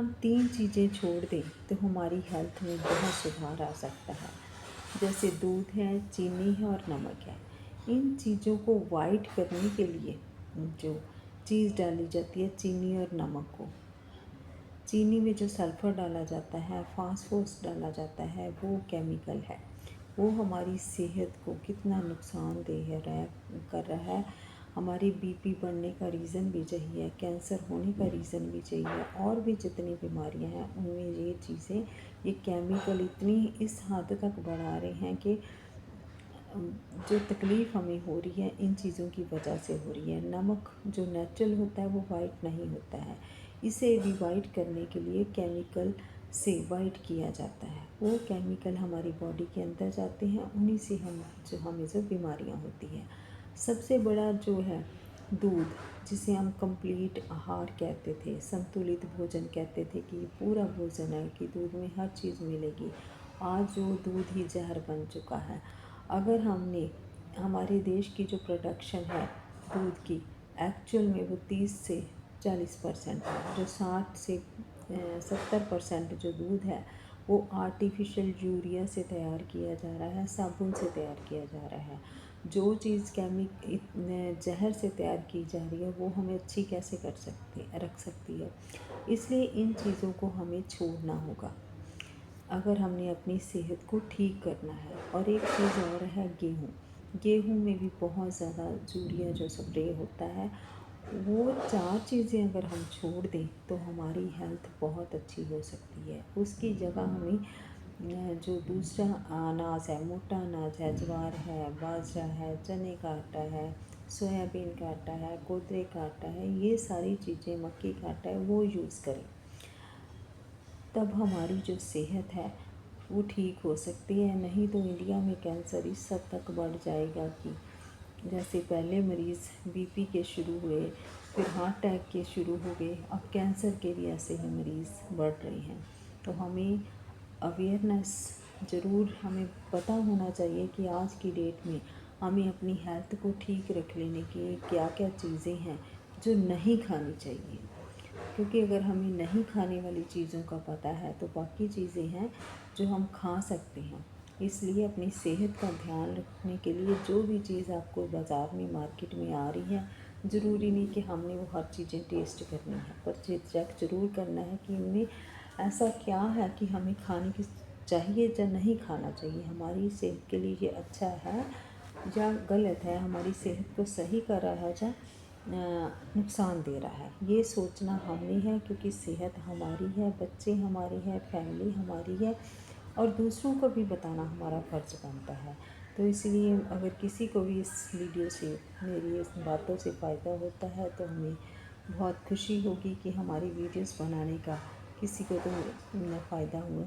हम 3 चीज़ें छोड़ दें तो हमारी हेल्थ में बहुत सुधार आ सकता है। जैसे दूध है, चीनी है और नमक है। इन चीज़ों को वाइट करने के लिए जो चीज़ डाली जाती है, चीनी और नमक को, चीनी में जो सल्फ़र डाला जाता है, फास्फोरस डाला जाता है, वो केमिकल है। वो हमारी सेहत को कितना नुकसानदेह कर रहा है। हमारी बीपी बढ़ने का रीज़न भी यही है, कैंसर होने का रीज़न भी यही है, और भी जितनी बीमारियां हैं उनमें ये चीज़ें, ये केमिकल इतनी इस हद तक बढ़ा रहे हैं कि जो तकलीफ़ हमें हो रही है इन चीज़ों की वजह से हो रही है। नमक जो नेचुरल होता है वो वाइट नहीं होता है, इसे भी वाइट करने के लिए केमिकल से वाइट किया जाता है। वो केमिकल हमारी बॉडी के अंदर जाते हैं, उन्हीं से हमें जो बीमारियां होती हैं। सबसे बड़ा जो है दूध, जिसे हम कंप्लीट आहार कहते थे, संतुलित भोजन कहते थे कि ये पूरा भोजन है, कि दूध में हर चीज़ मिलेगी। आज वो दूध ही जहर बन चुका है। अगर हमने हमारे देश की जो प्रोडक्शन है दूध की, एक्चुअल में वो 30 से 40% है। जो 60 से 70% जो दूध है वो आर्टिफिशियल यूरिया से तैयार किया जा रहा है, साबुन से तैयार किया जा रहा है। जो चीज़ जहर से तैयार की जा रही है वो हमें अच्छी कैसे रख सकती है। इसलिए इन चीज़ों को हमें छोड़ना होगा अगर हमने अपनी सेहत को ठीक करना है। और एक चीज़ और है, गेहूँ में भी बहुत ज़्यादा यूरिया जो स्प्रे होता है। वो 4 चीज़ें अगर हम छोड़ दें तो हमारी हेल्थ बहुत अच्छी हो सकती है। उसकी जगह हमें जो दूसरा अनाज है, मोटा अनाज है, ज्वार है, बाजरा है, चने का आटा है, सोयाबीन का आटा है, कोदरे का आटा है, ये सारी चीज़ें, मक्की का आटा है, वो यूज़ करें। तब हमारी जो सेहत है वो ठीक हो सकती है। नहीं तो इंडिया में कैंसर इस हद तक बढ़ जाएगा कि जैसे पहले मरीज़ बीपी के शुरू हुए, फिर हार्ट अटैक के शुरू हो गए, अब कैंसर के भी ऐसे ही मरीज़ बढ़ रहे हैं। तो हमें अवेयरनेस ज़रूर हमें पता होना चाहिए कि आज की डेट में हमें अपनी हेल्थ को ठीक रख लेने की क्या क्या चीज़ें हैं जो नहीं खानी चाहिए। क्योंकि अगर हमें नहीं खाने वाली चीज़ों का पता है तो बाकी चीज़ें हैं जो हम खा सकते हैं। इसलिए अपनी सेहत का ध्यान रखने के लिए जो भी चीज़ आपको बाज़ार में, मार्केट में आ रही है, ज़रूरी नहीं कि हमने वो हर चीज़ें टेस्ट करनी है, पर चेक ज़रूर करना है कि इनमें ऐसा क्या है कि हमें खाने की चाहिए या नहीं खाना चाहिए, हमारी सेहत के लिए ये अच्छा है या गलत है, हमारी सेहत को सही कर रहा है या नुकसान दे रहा है। ये सोचना हमने है, क्योंकि सेहत हमारी है, बच्चे हमारे हैं, फैमिली हमारी है, और दूसरों को भी बताना हमारा फ़र्ज़ बनता है। तो इसलिए अगर किसी को भी इस वीडियो से, मेरी इस बातों से फ़ायदा होता है तो हमें बहुत खुशी होगी कि हमारी वीडियोस बनाने का किसी को तो फ़ायदा हुआ।